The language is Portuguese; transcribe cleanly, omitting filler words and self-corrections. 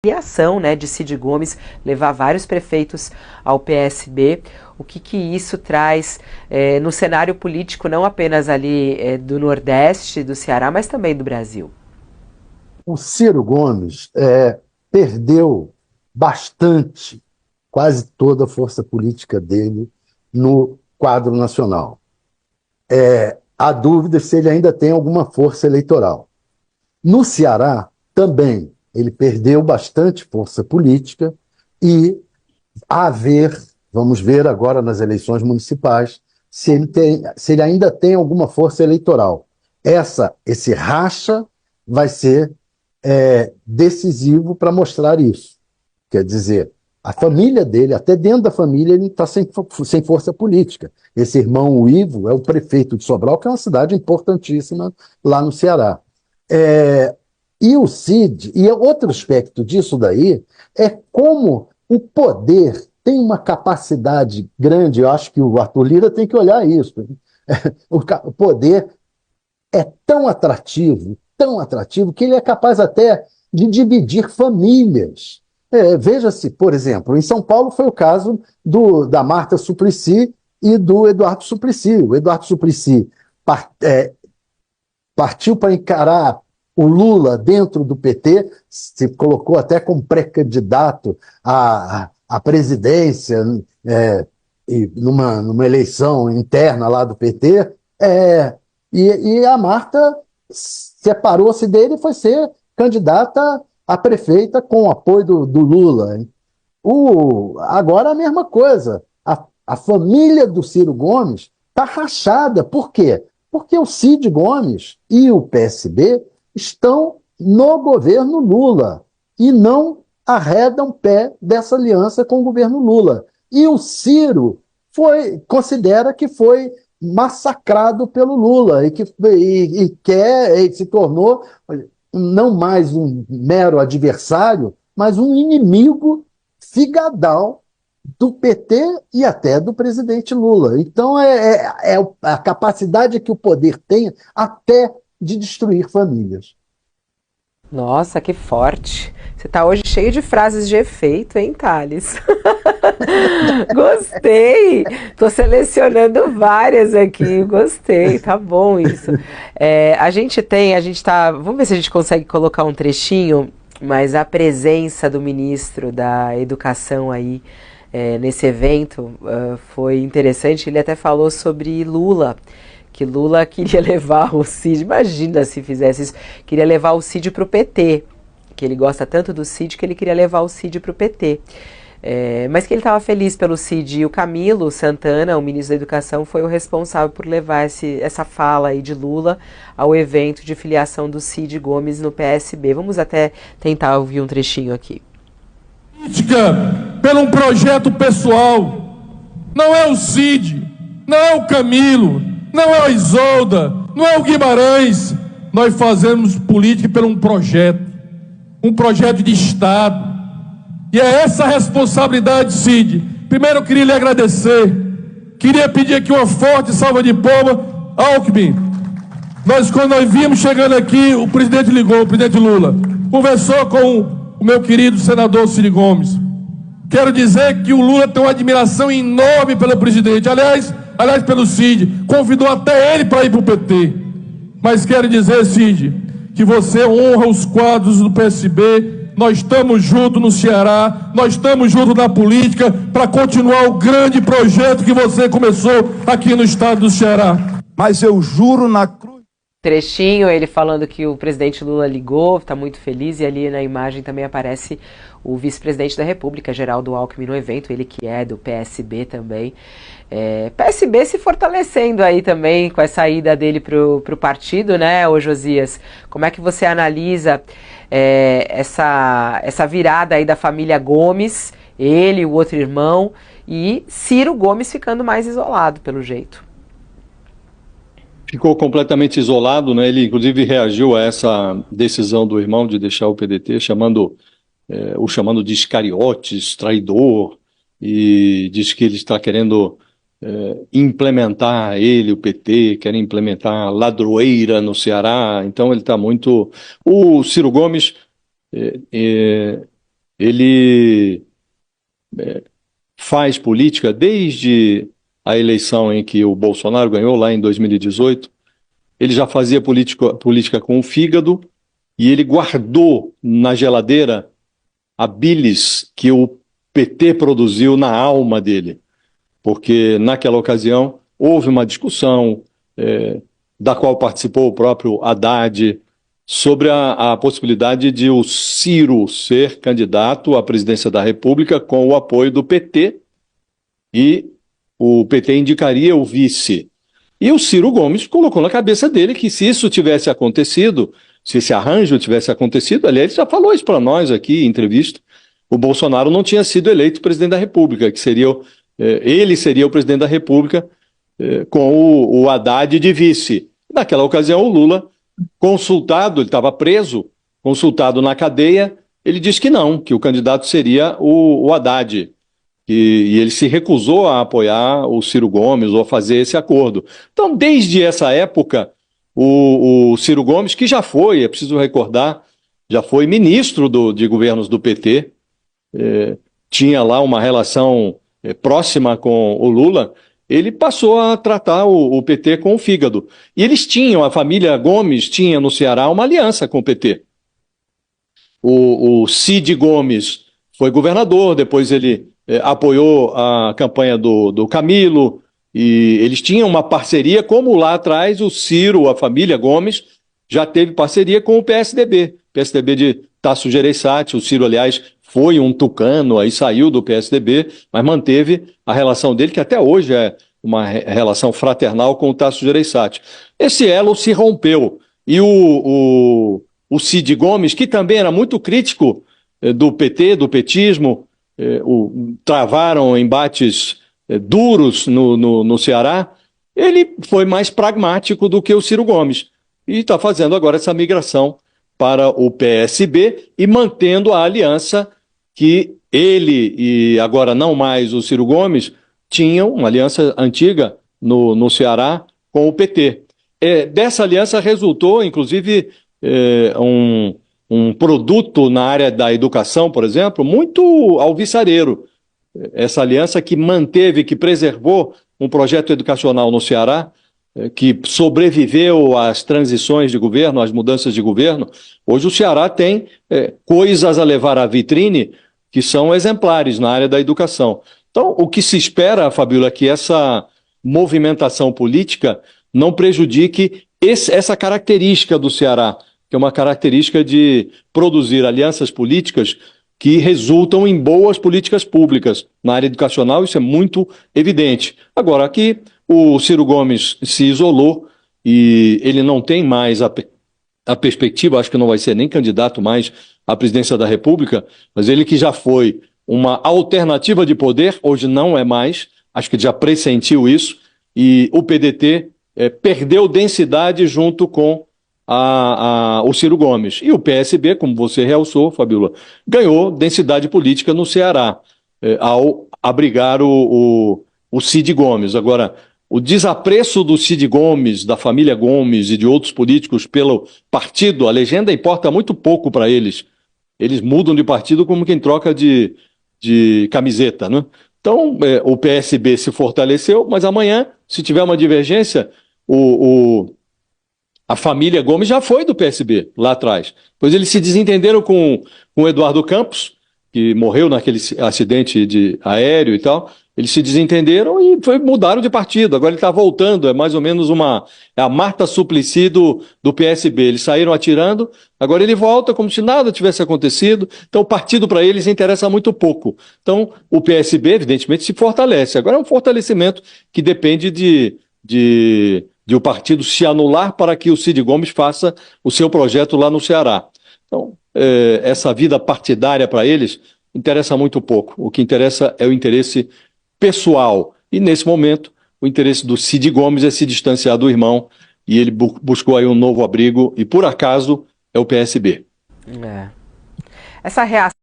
filiação, né, de Cid Gomes, levar vários prefeitos ao PSB. O que isso traz no cenário político, não apenas ali do Nordeste, do Ceará, mas também do Brasil? O Ciro Gomes perdeu bastante, quase toda a força política dele no quadro nacional. Há dúvida se ele ainda tem alguma força eleitoral. No Ceará, também, ele perdeu bastante força política e vamos ver agora nas eleições municipais, se ele ainda tem alguma força eleitoral. Esse racha vai ser decisivo para mostrar isso. Quer dizer, a família dele, até dentro da família, ele está sem força política. Esse irmão, o Ivo, é o prefeito de Sobral, que é uma cidade importantíssima lá no Ceará. E o Cid, e outro aspecto disso daí, é como o poder tem uma capacidade grande, eu acho que o Arthur Lira tem que olhar isso. O poder é tão atrativo, que ele é capaz até de dividir famílias. Veja-se, por exemplo, em São Paulo foi o caso da Marta Suplicy e do Eduardo Suplicy. O Eduardo Suplicy partiu para encarar o Lula dentro do PT, se colocou até como pré-candidato à presidência numa eleição interna lá do PT, e a Marta separou-se dele e foi ser candidata a prefeita com o apoio do Lula. Agora a mesma coisa. A família do Ciro Gomes está rachada. Por quê? Porque o Cid Gomes e o PSB estão no governo Lula e não arredam pé dessa aliança com o governo Lula. E o Ciro considera que foi massacrado pelo Lula e se tornou não mais um mero adversário, mas um inimigo figadal do PT e até do presidente Lula. Então a capacidade que o poder tem até de destruir famílias. Nossa, que forte. Você tá hoje cheio de frases de efeito, hein, Thales? Gostei! Tô selecionando várias aqui, gostei, tá bom isso. Vamos ver se a gente consegue colocar um trechinho, mas a presença do ministro da Educação aí nesse evento foi interessante. Ele até falou sobre Lula, que Lula queria levar o Cid, imagina se fizesse isso, queria levar o Cid para o PT, que ele gosta tanto do Cid que ele queria levar o Cid para o PT. Mas que ele estava feliz pelo Cid, e o Camilo Santana, o ministro da Educação, foi o responsável por levar essa fala aí de Lula ao evento de filiação do Cid Gomes no PSB. Vamos até tentar ouvir um trechinho aqui. Política pelo um projeto pessoal, não é o Cid, não é o Camilo, não é a Isolda, não é o Guimarães. Nós fazemos política por um projeto de Estado. E é essa responsabilidade, Cid. Primeiro eu queria lhe agradecer, queria pedir aqui uma forte salva de palmas. Alckmin, quando nós vimos chegando aqui, o presidente ligou, o presidente Lula, conversou com o meu querido senador Cid Gomes. Quero dizer que o Lula tem uma admiração enorme pelo presidente, aliás pelo Cid, convidou até ele para ir para o PT. Mas quero dizer, Cid, que você honra os quadros do PSB. Nós estamos juntos no Ceará, nós estamos juntos na política para continuar o grande projeto que você começou aqui no estado do Ceará. Mas eu juro na cruz... Trechinho, ele falando que o presidente Lula ligou, está muito feliz, e ali na imagem também aparece o vice-presidente da República, Geraldo Alckmin, no evento, ele que é do PSB também. PSB se fortalecendo aí também com essa ida dele pro partido, né, ô Josias? Como é que você analisa essa virada aí da família Gomes, ele, o outro irmão, e Ciro Gomes ficando mais isolado, pelo jeito? Ficou completamente isolado, né? Ele inclusive reagiu a essa decisão do irmão de deixar o PDT, o chamando de iscariotes, traidor, e diz que ele está querendo implementar o PT, quer implementar a ladroeira no Ceará. Então ele está muito... O Ciro Gomes ele faz política desde a eleição em que o Bolsonaro ganhou, lá em 2018. Ele já fazia política com o fígado e ele guardou na geladeira a bilis que o PT produziu na alma dele. Porque naquela ocasião houve uma discussão da qual participou o próprio Haddad sobre a possibilidade de o Ciro ser candidato à presidência da República com o apoio do PT e o PT indicaria o vice. E o Ciro Gomes colocou na cabeça dele que se isso tivesse acontecido, se esse arranjo tivesse acontecido, aliás, ele já falou isso para nós aqui em entrevista, o Bolsonaro não tinha sido eleito presidente da República, que seria ele seria o presidente da República com o Haddad de vice. Naquela ocasião, o Lula, consultado, ele estava preso, consultado na cadeia, ele disse que não, que o candidato seria o Haddad. E ele se recusou a apoiar o Ciro Gomes ou a fazer esse acordo. Então, desde essa época, o Ciro Gomes, que já foi, é preciso recordar, já foi ministro de governos do PT, tinha lá uma relação próxima com o Lula, ele passou a tratar o PT com o fígado. E eles tinham, a família Gomes tinha no Ceará uma aliança com o PT. O Cid Gomes foi governador, depois ele apoiou a campanha do Camilo, e eles tinham uma parceria, como lá atrás o Ciro, a família Gomes, já teve parceria com o PSDB de Tasso Gereissati. O Ciro, aliás, foi um tucano, aí saiu do PSDB, mas manteve a relação dele, que até hoje é uma relação fraternal com o Tasso Gereissati. Esse elo se rompeu, e o Cid Gomes, que também era muito crítico do PT, do petismo, travaram embates duros no Ceará, ele foi mais pragmático do que o Ciro Gomes e está fazendo agora essa migração para o PSB e mantendo a aliança que ele e agora não mais o Ciro Gomes tinham, uma aliança antiga no Ceará com o PT. Dessa aliança resultou, inclusive, um produto na área da educação, por exemplo, muito alvissareiro. Essa aliança que manteve, que preservou um projeto educacional no Ceará, que sobreviveu às transições de governo, às mudanças de governo. Hoje o Ceará tem coisas a levar à vitrine que são exemplares na área da educação. Então, o que se espera, Fabíola, é que essa movimentação política não prejudique essa característica do Ceará, que é uma característica de produzir alianças políticas que resultam em boas políticas públicas. Na área educacional isso é muito evidente. Agora, aqui o Ciro Gomes se isolou e ele não tem mais a perspectiva, acho que não vai ser nem candidato mais à presidência da República, mas ele que já foi uma alternativa de poder, hoje não é mais, acho que já pressentiu isso, e o PDT perdeu densidade junto com o Ciro Gomes. E o PSB, como você realçou, Fabíola, ganhou densidade política no Ceará, ao abrigar o Cid Gomes. Agora, o desapreço do Cid Gomes, da família Gomes e de outros políticos pelo partido, a legenda importa muito pouco para eles. Eles mudam de partido como quem troca de camiseta, né? Então, o PSB se fortaleceu, mas amanhã, se tiver uma divergência, a família Gomes já foi do PSB lá atrás. Pois eles se desentenderam com o Eduardo Campos, que morreu naquele acidente aéreo e tal. Eles se desentenderam e mudaram de partido. Agora ele está voltando, é mais ou menos a Marta Suplicy do PSB. Eles saíram atirando, agora ele volta como se nada tivesse acontecido. Então o partido para eles interessa muito pouco. Então o PSB, evidentemente, se fortalece. Agora é um fortalecimento que depende de o partido se anular para que o Cid Gomes faça o seu projeto lá no Ceará. Então, essa vida partidária para eles interessa muito pouco. O que interessa é o interesse pessoal. E, nesse momento, o interesse do Cid Gomes é se distanciar do irmão e ele buscou aí um novo abrigo e, por acaso, é o PSB. Essa reação